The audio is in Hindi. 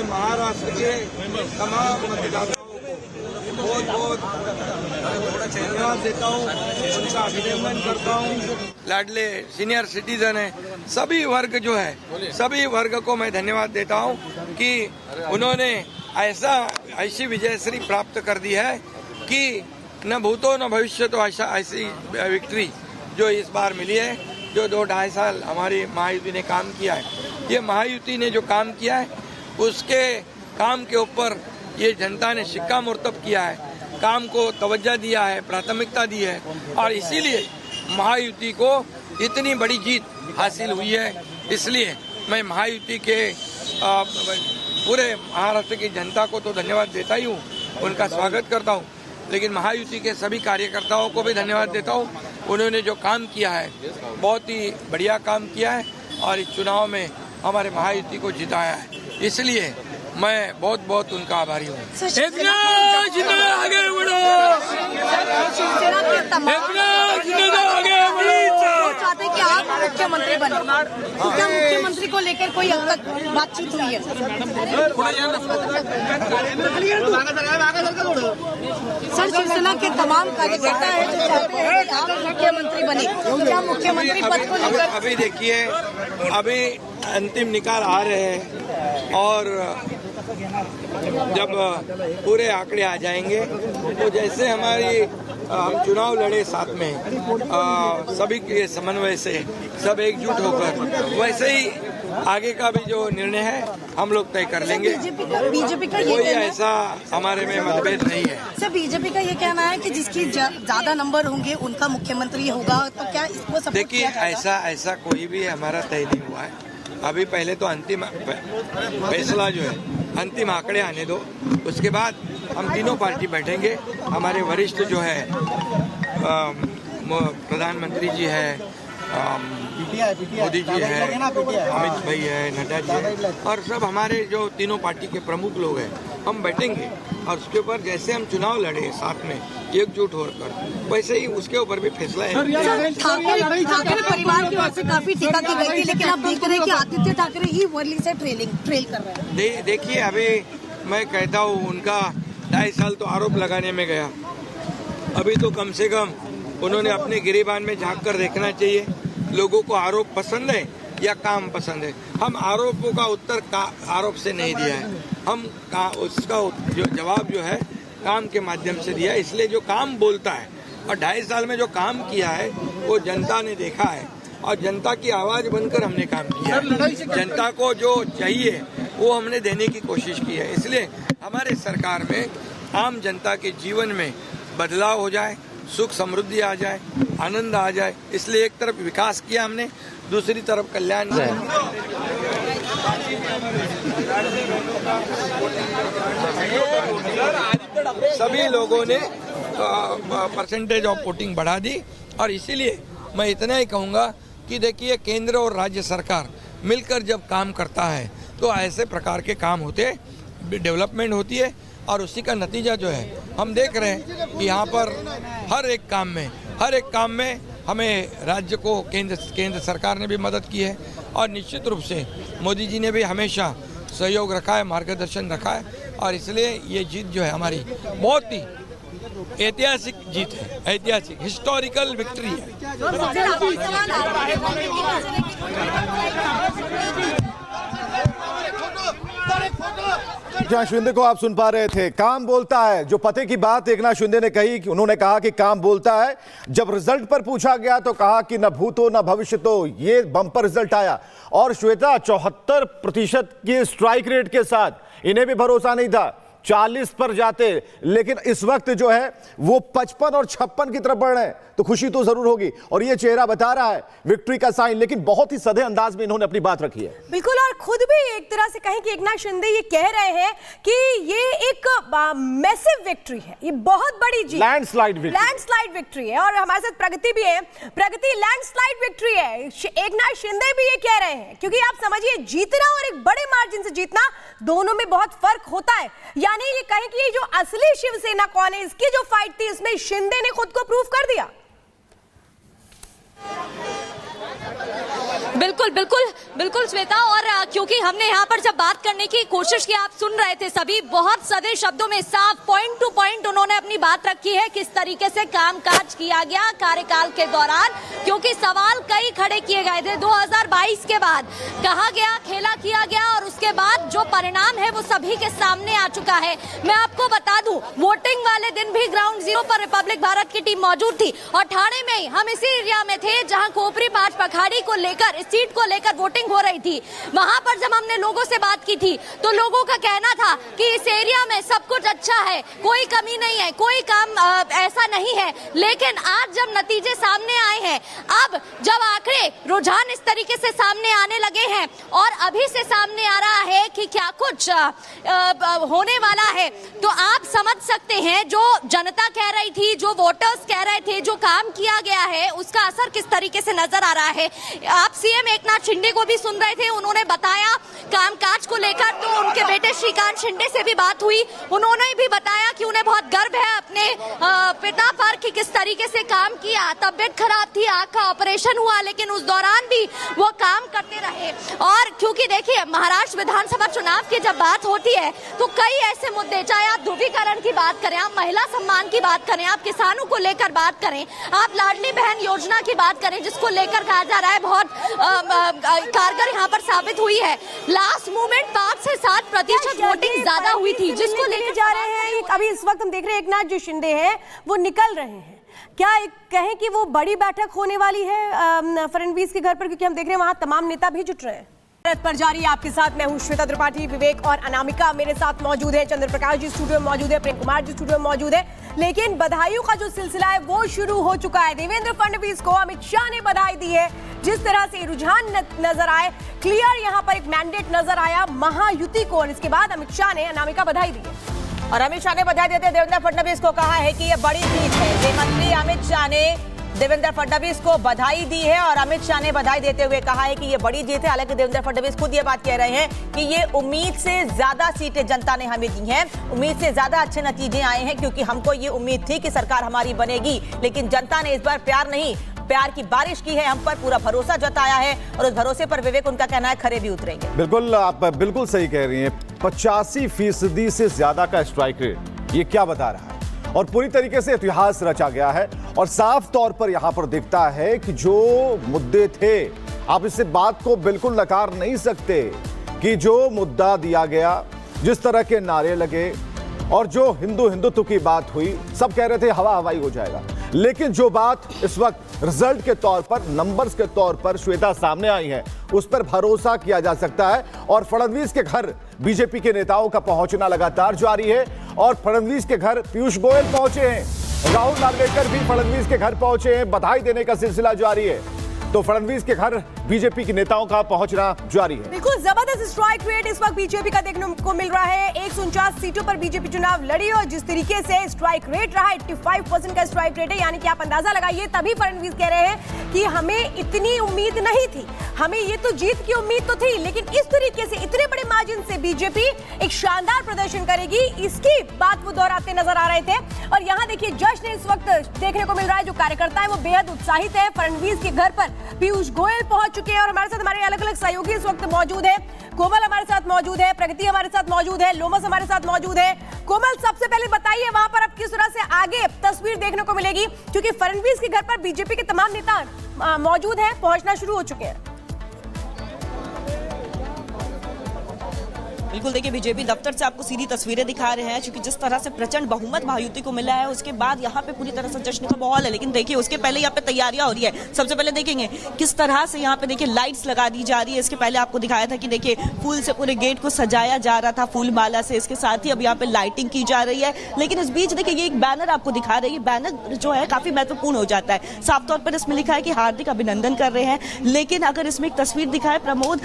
मैं महाराष्ट्र के तमाम मतदाताओं को बहुत बहुत धन्यवाद देता हूँ, उनका अभिनंदन करता हूँ। लाडले सीनियर सिटीजन है, सभी वर्ग जो है, सभी वर्ग को मैं धन्यवाद देता हूँ कि उन्होंने ऐसी विजयश्री प्राप्त कर दी है कि न भूतो न भविष्य तो ऐसी विक्ट्री जो इस बार मिली है। जो 2-2.5 साल हमारी महायुति ने काम किया है, ये महायुति ने जो काम किया है उसके काम के ऊपर ये जनता ने सिक्का मुर्तब किया है, काम को तवज्जो दिया है, प्राथमिकता दी है और इसीलिए महायुति को इतनी बड़ी जीत हासिल हुई है। इसलिए मैं महायुति के पूरे महाराष्ट्र की जनता को तो धन्यवाद देता ही हूँ, उनका स्वागत करता हूँ, लेकिन महायुति के सभी कार्यकर्ताओं को भी धन्यवाद देता हूँ। उन्होंने जो काम किया है बहुत ही बढ़िया काम किया है और इस चुनाव में हमारे महायुति को जिताया है, इसलिए मैं बहुत बहुत उनका आभारी हूँ। चाहते कि आप मुख्यमंत्री बने, क्या मुख्यमंत्री को लेकर कोई अब तक बातचीत हुई है? सर, शिवसेना के तमाम कार्यकर्ता है जो चाहते हैं कि आप मुख्यमंत्री बने, क्या मुख्यमंत्री पद को लेकर? अभी देखिए, अभी अंतिम निकाल आ रहे हैं और जब पूरे आंकड़े आ जाएंगे तो जैसे हम चुनाव लड़े साथ में सभी के समन्वय से सब एकजुट होकर, वैसे ही आगे का भी जो निर्णय है हम लोग तय कर लेंगे। बीजेपी का कोई ऐसा हमारे में मतभेद नहीं है। सर, बीजेपी का ये कहना है कि जिसकी ज्यादा नंबर होंगे उनका मुख्यमंत्री होगा, तो क्या इसको सपोर्ट? देखिए, ऐसा कोई भी हमारा तय नहीं हुआ है। अभी पहले तो अंतिम फैसला जो है, अंतिम आंकड़े आने दो, उसके बाद हम तीनों पार्टी बैठेंगे। हमारे वरिष्ठ जो है प्रधानमंत्री जी है, मोदी जी है, अमित भाई है, नड्डा जी है और सब हमारे जो तीनों पार्टी के प्रमुख लोग हैं, हम बैठेंगे और उसके ऊपर जैसे हम चुनाव लड़े साथ में एकजुट होकर, वैसे ही उसके ऊपर भी फैसला है। ठाकरे परिवार की ओर से काफी टीका की गई थी, लेकिन आप देख रहे हैं कि आदित्य ठाकरे ही वर्ली से ट्रेल कर रहे हैं। देखिए, अभी मैं कहता हूँ उनका 2.5 साल तो आरोप लगाने में गया, अभी तो कम से कम उन्होंने अपने गिरेबान में झांक कर देखना चाहिए। लोगों को आरोप पसंद है या काम पसंद है? हम आरोपों का उत्तर आरोप से नहीं दिया है, हम उसका जो जवाब जो है काम के माध्यम से दिया है। इसलिए जो काम बोलता है और 2.5 साल में जो काम किया है वो जनता ने देखा है और जनता की आवाज बनकर हमने काम किया है। जनता को जो चाहिए वो हमने देने की कोशिश की है। इसलिए हमारे सरकार में आम जनता के जीवन में बदलाव हो जाए, सुख समृद्धि आ जाए, आनंद आ जाए, इसलिए एक तरफ विकास किया हमने, दूसरी तरफ कल्याण। सभी लोगों ने परसेंटेज ऑफ वोटिंग बढ़ा दी और इसीलिए मैं इतना ही कहूँगा कि देखिए, केंद्र और राज्य सरकार मिलकर जब काम करता है तो ऐसे प्रकार के काम होते हैं, डेवलपमेंट होती है और उसी का नतीजा जो है हम देख रहे हैं कि यहाँ पर हर एक काम में हमें राज्य को केंद्र सरकार ने भी मदद की है और निश्चित रूप से मोदी जी ने भी हमेशा सहयोग रखा है, मार्गदर्शन रखा है और इसलिए ये जीत जो है हमारी बहुत ही ऐतिहासिक जीत है, ऐतिहासिक हिस्टोरिकल विक्ट्री है। एकनाथ शिंदे को आप सुन पा रहे थे, काम बोलता है। जो पते की बात एकनाथ शिंदे ने कही, उन्होंने कहा कि काम बोलता है। जब रिजल्ट पर पूछा गया तो कहा कि न भूतो न भविष्य तो, ये बम्पर रिजल्ट आया। और श्वेता, 74% की स्ट्राइक रेट के साथ इन्हें भी भरोसा नहीं था 40 पर जाते, लेकिन इस वक्त जो है वो 55 और 56 की तरफ बढ़ रहे हैं, तो खुशी तो जरूर होगी और ये चेहरा बता रहा है विक्ट्री का साइन। लेकिन बहुत ही सधे अंदाज में इन्होंने अपनी बात रखी है। बिल्कुल, और खुद भी एक तरह से कहें कि एकनाथ शिंदे ये कह रहे हैं कि ये एक मैसिव विक्ट्री है, ये बहुत बड़ी जीत, लैंडस्लाइड विक्ट्री है। और हमारे साथ प्रगति भी है, प्रगति, लैंडस्लाइड विक्ट्री है, एकनाथ शिंदे भी ये कह रहे हैं, क्योंकि आप समझिए जीतना और एक बड़े मार्जिन से जीतना, दोनों में बहुत फर्क होता है। यानी ये कहें कि ये जो असली शिवसेना कौन है, इसकी जो फाइट थी, इसमें शिंदे ने खुद को प्रूव कर दिया। बिल्कुल बिल्कुल बिल्कुल श्वेता, और क्योंकि हमने यहाँ पर जब बात करने की कोशिश की, आप सुन रहे थे सभी बहुत सदे शब्दों में साफ पॉइंट टू पॉइंट उन्होंने अपनी बात रखी है किस तरीके से कामकाज किया गया कार्यकाल के दौरान, क्योंकि सवाल कई खड़े किए गए थे। 2022 के बाद कहा गया, खेला किया गया और उसके बाद जो परिणाम है वो सभी के सामने आ चुका है। मैं आपको बता दूं, वोटिंग वाले दिन भी ग्राउंड जीरो पर रिपब्लिक भारत की टीम मौजूद थी और ठाणे में हम इसी एरिया में थे जहां खोपरी पांच पखाड़ी को लेकर, इस सीट को लेकर वोटिंग हो रही थी। वहां पर जब हमने लोगों से बात की थी तो लोगों का कहना था कि इस एरिया में सब कुछ अच्छा है, कोई कमी नहीं है, कोई काम ऐसा नहीं है। लेकिन आज जब नतीजे सामने आए हैं, अब जब आंकड़े रुझान इस तरीके से सामने आने लगे हैं और अभी से सामने आ रहा है कि क्या कुछ होने वाला है, तो आप समझ सकते हैं जो जनता कह रही थी, जो वोटर्स कह रहे थे, जो काम किया गया है उसका असर किस तरीके से नजर आ रहा है। आप सीएम एकनाथ शिंदे को भी सुन रहे थे, उन्होंने बताया कामकाज को लेकर, तो उनके बेटे श्रीकांत शिंदे से भी बात हुई, उन्होंने भी बताया कि उन्हें बहुत गर्व है अपने पिता पर कि किस तरीके से काम किया। तबियत खराब थी, आंख का ऑपरेशन हुआ, लेकिन उस दौरान भी वो काम करते रहे। और क्योंकि देखिए महाराष्ट्र विधानसभा चुनाव की जब बात होती है तो कई ऐसे मुद्दे, चाहे आप ध्रुवीकरण की बात करें, आप महिला सम्मान की बात करें, आप किसानों को लेकर बात करें, आप लाडली बहन योजना की बात करें जिसको लेकर कहा जा रहा है बहुत कारगर यहाँ पर साबित हुई है। लास्ट मूवमेंट 5 से 7% वोटिंग ज्यादा हुई थी, जिसको लेकर जा रहे हैं। अभी इस वक्त हम देख रहे हैं एकनाथ जो शिंदे हैं वो निकल रहे हैं, क्या कहें कि वो बड़ी बैठक होने वाली है फडणवीस के घर पर, क्योंकि हम देख रहे हैं वहां तमाम नेता भी जुट रहे हैं। भारत पर जारी आपके साथ मैं हूं श्वेता त्रिपाठी, विवेक और अनामिका मेरे साथ मौजूद है, चंद्र प्रकाश जी स्टूडियो में मौजूद है, प्रेम कुमार जी स्टूडियो में मौजूद है। लेकिन बधाइयों का जो सिलसिला है वो शुरू हो चुका है। देवेंद्र फडणवीस को अमित शाह ने बधाई दी है। जिस तरह से रुझान नजर आए, क्लियर यहाँ पर एक मैंडेट नजर आया महायुति को, और इसके बाद अमित शाह ने अनामिका बधाई दी है। और अमित शाह ने बधाई देते देवेंद्र फडणवीस को कहा है कि ये बड़ी जीत है। गृह मंत्री अमित शाह ने देवेंद्र फडणवीस को बधाई दी है और अमित शाह ने बधाई देते हुए कहा है कि ये बड़ी जीत है। हालांकि देवेंद्र फडणवीस खुद ये बात कह रहे हैं कि ये उम्मीद से ज्यादा सीटें जनता ने हमें दी हैं, उम्मीद से ज्यादा अच्छे नतीजे आए हैं, क्योंकि हमको ये उम्मीद थी कि सरकार हमारी बनेगी, लेकिन जनता ने इस बार प्यार की बारिश की है, हम पर पूरा भरोसा जताया है और उस भरोसे पर विवेक उनका कहना है खरे भी उतरेंगे। बिल्कुल, आप बिल्कुल सही कह रही हैं। 85% से ज्यादा का स्ट्राइक रेट, ये क्या बता रहा है? और पूरी तरीके से इतिहास रचा गया है और साफ तौर पर यहां पर दिखता है कि जो मुद्दे थे, आप इस बात को बिल्कुल नकार नहीं सकते कि जो मुद्दा दिया गया, जिस तरह के नारे लगे और जो हिंदुत्व की बात हुई, सब कह रहे थे हवा हवाई हो जाएगा। लेकिन जो बात इस वक्त रिजल्ट के तौर पर, नंबर्स के तौर पर श्वेता सामने आई है, उस पर भरोसा किया जा सकता है। और फडणवीस के घर बीजेपी के नेताओं का पहुंचना लगातार जारी है और फडणवीस के घर पीयूष गोयल पहुंचे हैं, राहुल नार्वेकर भी फडणवीस के घर पहुंचे हैं, बधाई देने का सिलसिला जारी है। तो फडणवीस के घर बीजेपी के नेताओं का पहुंचना जारी है। बिल्कुल जबरदस्त स्ट्राइक रेट इस वक्त बीजेपी का देखने को मिल रहा है। 149 सीटों पर बीजेपी चुनाव लड़ी और जिस तरीके से स्ट्राइक रेट रहा, 85% का स्ट्राइक रेट है, यानी कि आप अंदाजा लगाइए। तभी फडणवीस कह रहे हैं कि हमें इतनी उम्मीद नहीं थी, हमें ये तो जीत की उम्मीद तो थी, लेकिन इस तरीके से इतने बड़े मार्जिन से बीजेपी एक शानदार प्रदर्शन करेगी, इसकी बात वो दोहराते नजर आ रहे थे। और यहाँ देखिए जश्न इस वक्त देखने को मिल रहा है, जो कार्यकर्ता है वो बेहद उत्साहित है। फडणवीस के घर पर पीयूष गोयल पहुंच चुके हैं और हमारे साथ हमारे अलग अलग सहयोगी इस वक्त मौजूद है। कोमल हमारे साथ मौजूद है, प्रगति हमारे साथ मौजूद है, लोमस हमारे साथ मौजूद है। कोमल, सबसे पहले बताइए वहां पर अब किस तरह से आगे तस्वीर देखने को मिलेगी, क्योंकि फडणवीस के घर पर बीजेपी के तमाम नेता मौजूद हैं, पहुंचना शुरू हो चुके हैं। बिल्कुल, देखिए बीजेपी दफ्तर से आपको सीधी तस्वीरें दिखा रहे हैं, क्योंकि जिस तरह से प्रचंड बहुमत महायुति को मिला है उसके बाद यहाँ पे पूरी तरह से जश्न का माहौल है। लेकिन देखिए उसके पहले यहाँ पे तैयारियां हो रही है। सबसे पहले देखेंगे किस तरह से यहाँ पे देखिए लाइट्स लगा दी जा रही है। इसके पहले आपको दिखाया था कि देखिए फूल से पूरे गेट को सजाया जा रहा था, फूल माला से, इसके साथ ही अब यहाँ पे लाइटिंग की जा रही है। लेकिन इस बीच देखिए ये एक बैनर आपको दिखा रही है, बैनर जो है काफी महत्वपूर्ण हो जाता है। साफ तौर पर इसमें लिखा है कि हार्दिक अभिनंदन कर रहे हैं, लेकिन अगर इसमें एक तस्वीर दिखाए प्रमोद